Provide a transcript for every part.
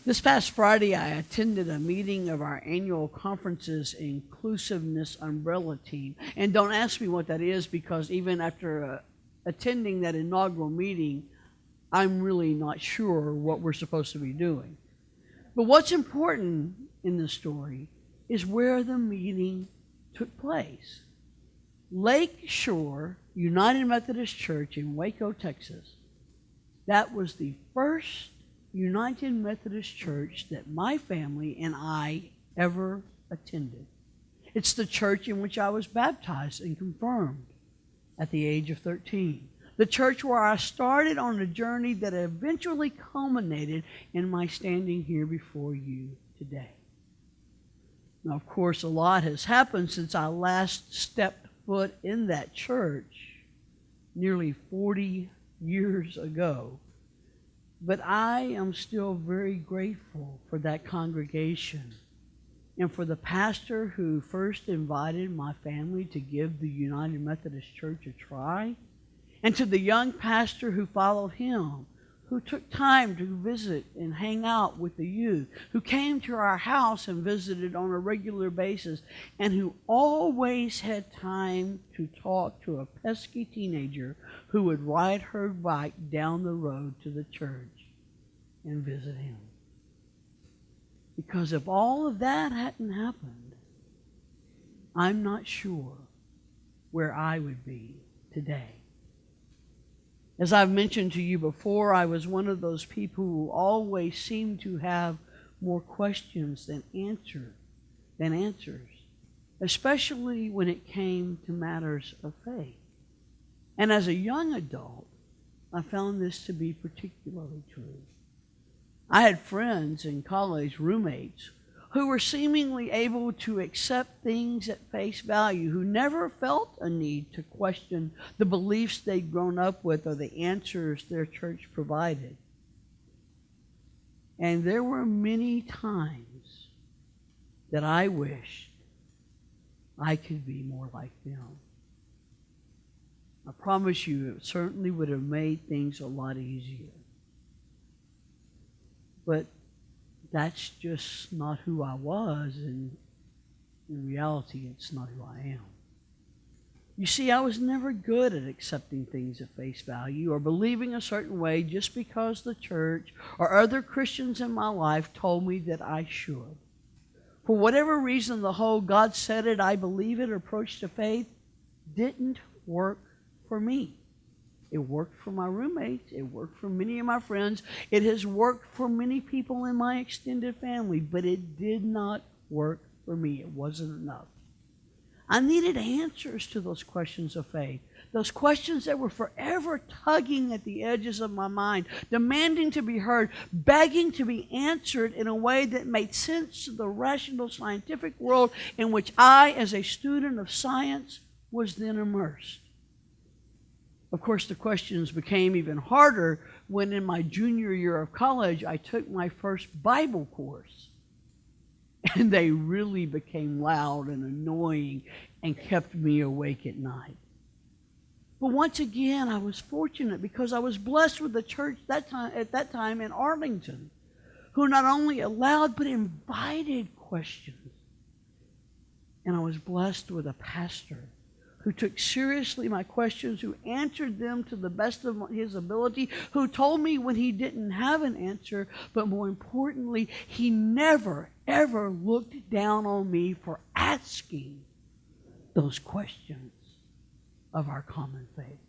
This past Friday, I attended a meeting of our annual conference's Inclusiveness Umbrella Team. And don't ask me what that is, because even after attending that inaugural meeting, I'm really not sure what we're supposed to be doing. But what's important in the story is where the meeting took place. Lake Shore United Methodist Church in Waco, Texas. That was the first United Methodist Church that my family and I ever attended. It's the church in which I was baptized and confirmed at the age of 13. The church where I started on a journey that eventually culminated in my standing here before you today. Now, of course, a lot has happened since I last stepped foot in that church nearly 40 years ago. But I am still very grateful for that congregation and for the pastor who first invited my family to give the United Methodist Church a try, and to the young pastor who followed him, who took time to visit and hang out with the youth, who came to our house and visited on a regular basis, and who always had time to talk to a pesky teenager who would ride her bike down the road to the church and visit him. Because if all of that hadn't happened, I'm not sure where I would be today. As I've mentioned to you before, I was one of those people who always seemed to have more questions than answers, especially when it came to matters of faith. And as a young adult, I found this to be particularly true. I had friends in college, roommates, who were seemingly able to accept things at face value, who never felt a need to question the beliefs they'd grown up with or the answers their church provided. And there were many times that I wished I could be more like them. I promise you, it certainly would have made things a lot easier. But that's just not who I was, and in reality, it's not who I am. You see, I was never good at accepting things at face value or believing a certain way just because the church or other Christians in my life told me that I should. For whatever reason, the whole God said it, I believe it approach to faith didn't work for me. It worked for my roommates. It worked for many of my friends. It has worked for many people in my extended family, but it did not work for me. It wasn't enough. I needed answers to those questions of faith, those questions that were forever tugging at the edges of my mind, demanding to be heard, begging to be answered in a way that made sense to the rational scientific world in which I, as a student of science, was then immersed. Of course, the questions became even harder when in my junior year of college, I took my first Bible course. And they really became loud and annoying and kept me awake at night. But once again, I was fortunate because I was blessed with a church at that time in Arlington, who not only allowed but invited questions. And I was blessed with a pastor who took seriously my questions, who answered them to the best of his ability, who told me when he didn't have an answer, but more importantly, he never, ever looked down on me for asking those questions of our common faith.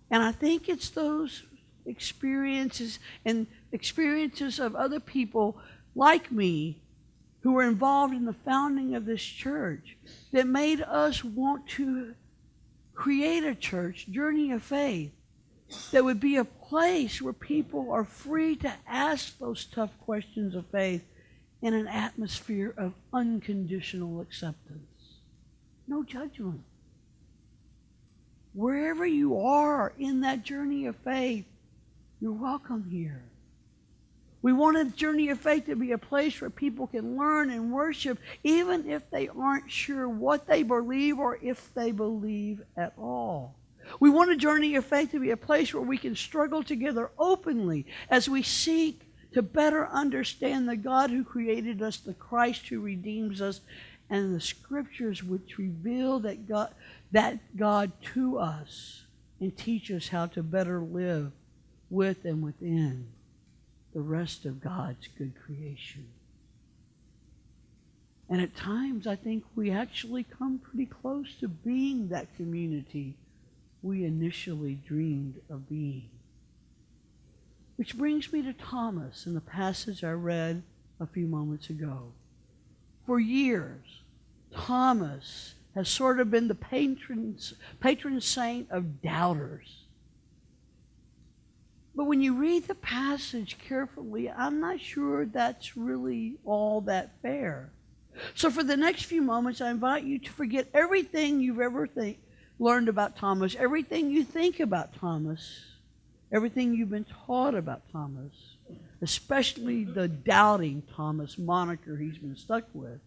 And I think it's those experiences and experiences of other people like me who were involved in the founding of this church that made us want to create a church, Journey of Faith, that would be a place where people are free to ask those tough questions of faith in an atmosphere of unconditional acceptance. No judgment. Wherever you are in that journey of faith, you're welcome here. We want a Journey of Faith to be a place where people can learn and worship, even if they aren't sure what they believe or if they believe at all. We want a Journey of Faith to be a place where we can struggle together openly as we seek to better understand the God who created us, the Christ who redeems us, and the scriptures which reveal that God to us and teach us how to better live with and within the rest of God's good creation. And at times, I think we actually come pretty close to being that community we initially dreamed of being. Which brings me to Thomas in the passage I read a few moments ago. For years, Thomas has sort of been the patron saint of doubters. But when you read the passage carefully, I'm not sure that's really all that fair. So for the next few moments, I invite you to forget everything you've ever learned about Thomas, everything you think about Thomas, everything you've been taught about Thomas, especially the doubting Thomas moniker he's been stuck with,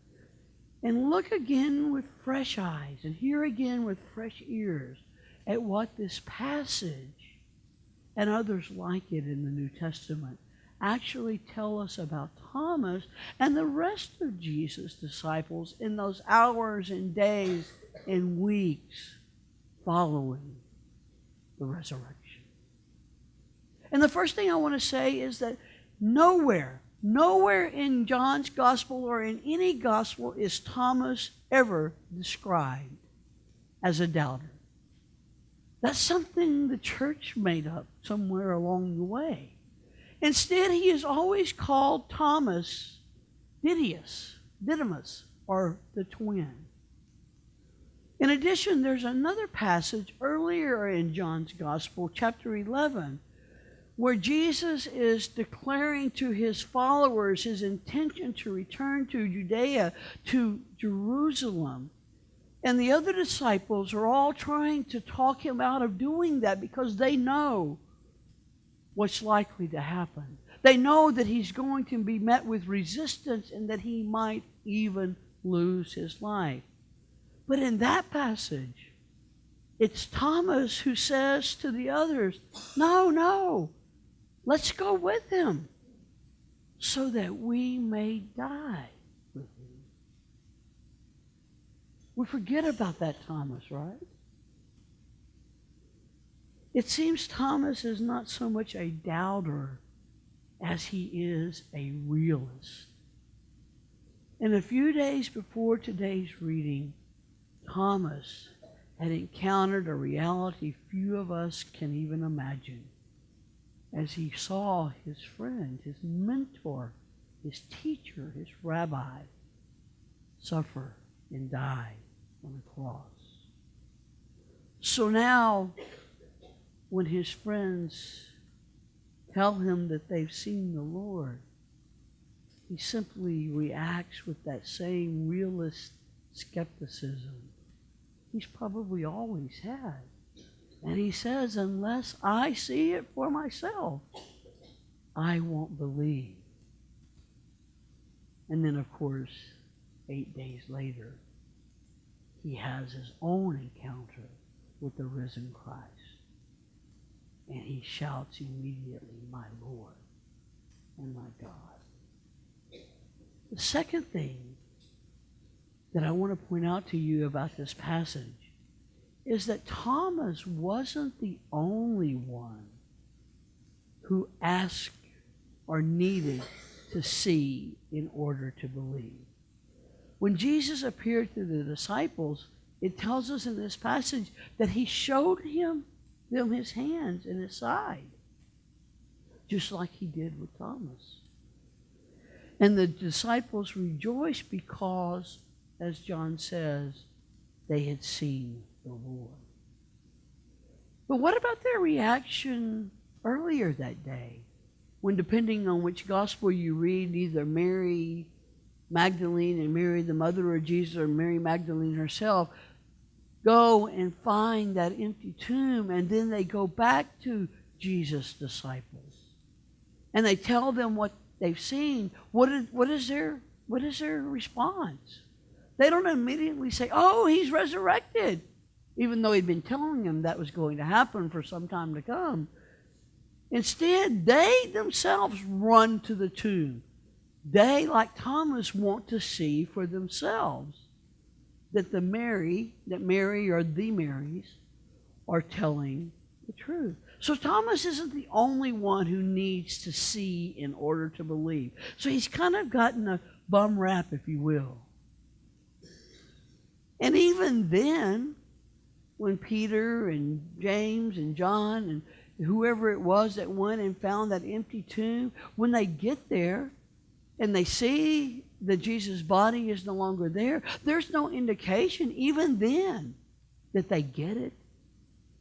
and look again with fresh eyes and hear again with fresh ears at what this passage and others like it in the New Testament actually tell us about Thomas and the rest of Jesus' disciples in those hours and days and weeks following the resurrection. And the first thing I want to say is that nowhere in John's gospel or in any gospel is Thomas ever described as a doubter. That's something the church made up somewhere along the way. Instead, he is always called Thomas Didymus, or the twin. In addition, there's another passage earlier in John's Gospel, chapter 11, where Jesus is declaring to his followers his intention to return to Judea, to Jerusalem. And the other disciples are all trying to talk him out of doing that because they know what's likely to happen. They know that he's going to be met with resistance and that he might even lose his life. But in that passage, it's Thomas who says to the others, no, let's go with him so that we may die with him. We forget about that Thomas, right? It seems Thomas is not so much a doubter as he is a realist. And a few days before today's reading, Thomas had encountered a reality few of us can even imagine as he saw his friend, his mentor, his teacher, his rabbi, suffer and die on the cross. So now, when his friends tell him that they've seen the Lord, he simply reacts with that same realist skepticism he's probably always had. And he says, unless I see it for myself, I won't believe. And then, of course, 8 days later, he has his own encounter with the risen Christ. And he shouts immediately, my Lord and my God. The second thing that I want to point out to you about this passage is that Thomas wasn't the only one who asked or needed to see in order to believe. When Jesus appeared to the disciples, it tells us in this passage that he showed them his hands and his side, just like he did with Thomas. And the disciples rejoiced because, as John says, they had seen the Lord. But what about their reaction earlier that day, when, depending on which gospel you read, either Mary Magdalene and Mary, the mother of Jesus, or Mary Magdalene herself, go and find that empty tomb, and then they go back to Jesus' disciples and they tell them what they've seen. What is their response? They don't immediately say, oh, he's resurrected, even though he'd been telling them that was going to happen for some time to come. Instead, they themselves run to the tomb. They, like Thomas, want to see for themselves that Mary or the Marys are telling the truth. So Thomas isn't the only one who needs to see in order to believe. So he's kind of gotten a bum rap, if you will. And even then, when Peter and James and John and whoever it was that went and found that empty tomb, when they get there and they see that Jesus' body is no longer there, there's no indication even then that they get it,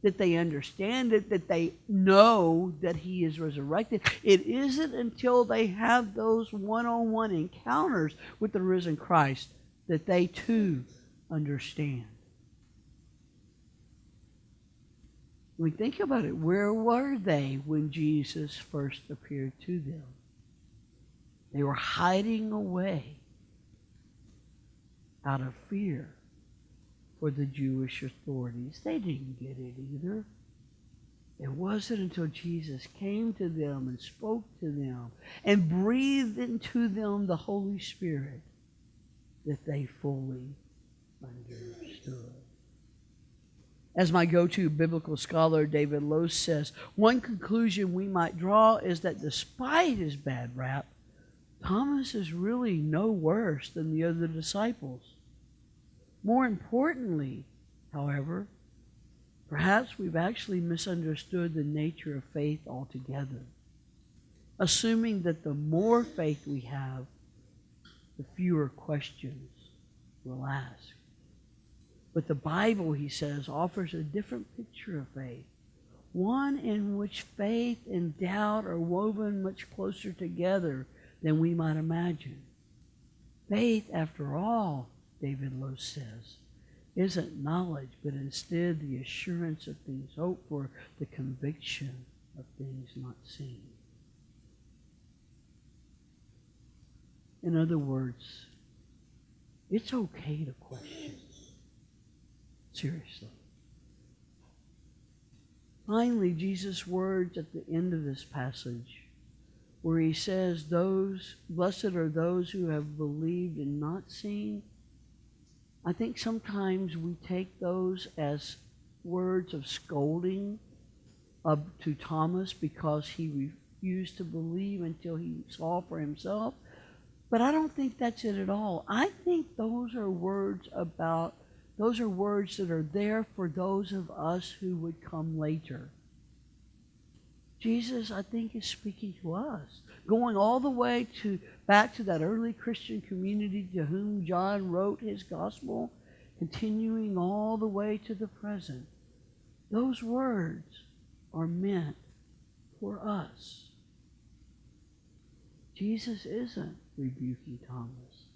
that they understand it, that they know that he is resurrected. It isn't until they have those one-on-one encounters with the risen Christ that they too understand. When we think about it, where were they when Jesus first appeared to them? They were hiding away out of fear for the Jewish authorities. They didn't get it either. It wasn't until Jesus came to them and spoke to them and breathed into them the Holy Spirit that they fully understood. As my go-to biblical scholar, David Lose, says, one conclusion we might draw is that despite his bad rap, Thomas is really no worse than the other disciples. More importantly, however, perhaps we've actually misunderstood the nature of faith altogether, assuming that the more faith we have, the fewer questions we'll ask. But the Bible, he says, offers a different picture of faith, one in which faith and doubt are woven much closer together than we might imagine. Faith, after all, David Lose says, isn't knowledge, but instead the assurance of things hoped for, the conviction of things not seen. In other words, it's okay to question. Seriously. Finally, Jesus' words at the end of this passage, where he says, blessed are those who have believed and not seen. I think sometimes we take those as words of scolding to Thomas because he refused to believe until he saw for himself. But I don't think that's it at all. I think those are words that are there for those of us who would come later. Jesus, I think, is speaking to us, going all the way back to that early Christian community to whom John wrote his gospel, continuing all the way to the present. Those words are meant for us. Jesus isn't rebuking Thomas,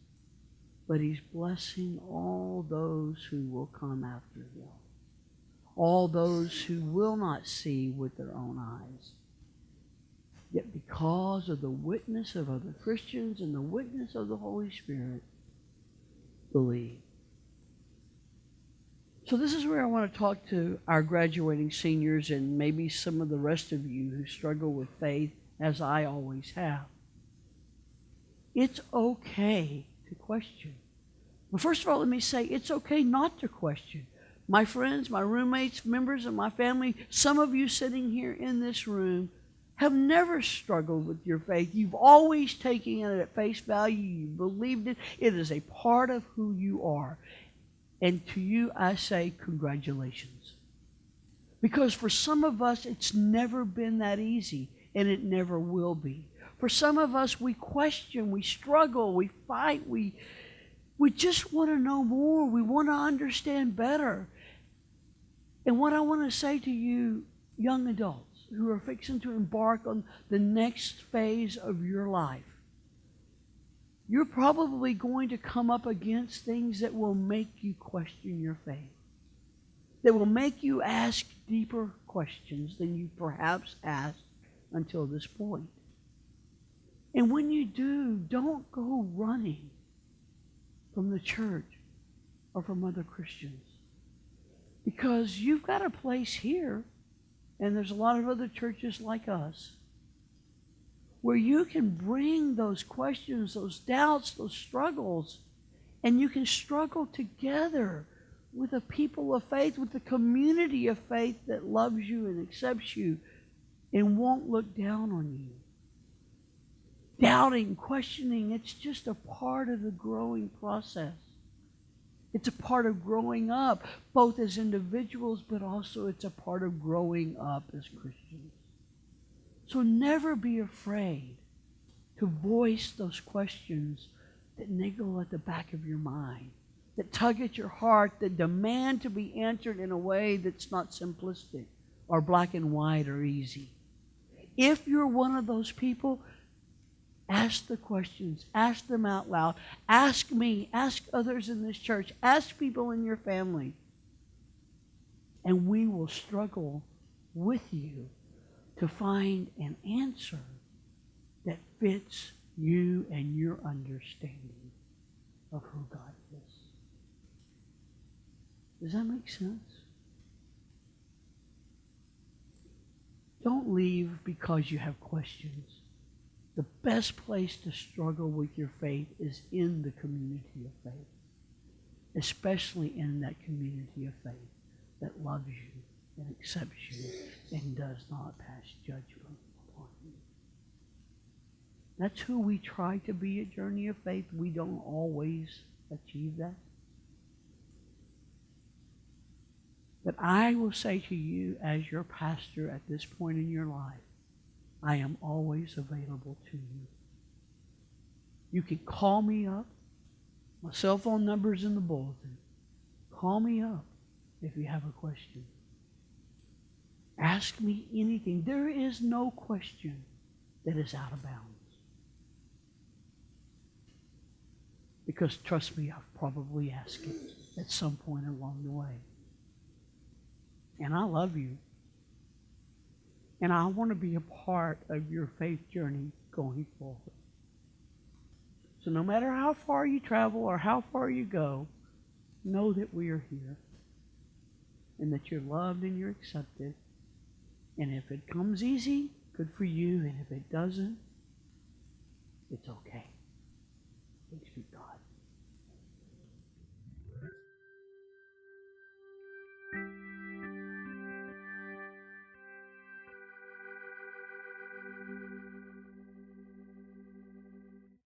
but he's blessing all those who will come after him, all those who will not see with their own eyes. Yet because of the witness of other Christians and the witness of the Holy Spirit, believe. So this is where I want to talk to our graduating seniors and maybe some of the rest of you who struggle with faith, as I always have. It's okay to question. But first of all, let me say it's okay not to question. My friends, my roommates, members of my family, some of you sitting here in this room have never struggled with your faith. You've always taken it at face value. You believed it. It is a part of who you are. And to you, I say congratulations. Because for some of us, it's never been that easy, and it never will be. For some of us, we question, we struggle, we fight, we just want to know more. We want to understand better. And what I want to say to you, young adults, who are fixing to embark on the next phase of your life, you're probably going to come up against things that will make you question your faith, that will make you ask deeper questions than you perhaps asked until this point. And when you do, don't go running from the church or from other Christians, because you've got a place here and there's a lot of other churches like us, where you can bring those questions, those doubts, those struggles, and you can struggle together with a people of faith, with the community of faith that loves you and accepts you and won't look down on you. Doubting, questioning, it's just a part of the growing process. It's a part of growing up, both as individuals, but also it's a part of growing up as Christians. So never be afraid to voice those questions that niggle at the back of your mind, that tug at your heart, that demand to be answered in a way that's not simplistic or black and white or easy. If you're one of those people, ask the questions. Ask them out loud. Ask me. Ask others in this church. Ask people in your family. And we will struggle with you to find an answer that fits you and your understanding of who God is. Does that make sense? Don't leave because you have questions. The best place to struggle with your faith is in the community of faith, especially in that community of faith that loves you and accepts you and does not pass judgment upon you. That's who we try to be at Journey of Faith. We don't always achieve that. But I will say to you as your pastor at this point in your life, I am always available to you. You can call me up. My cell phone number is in the bulletin. Call me up if you have a question. Ask me anything. There is no question that is out of bounds. Because trust me, I've probably asked it at some point along the way. And I love you. And I want to be a part of your faith journey going forward. So no matter how far you travel or how far you go, know that we are here. And that you're loved and you're accepted. And if it comes easy, good for you. And if it doesn't, it's okay.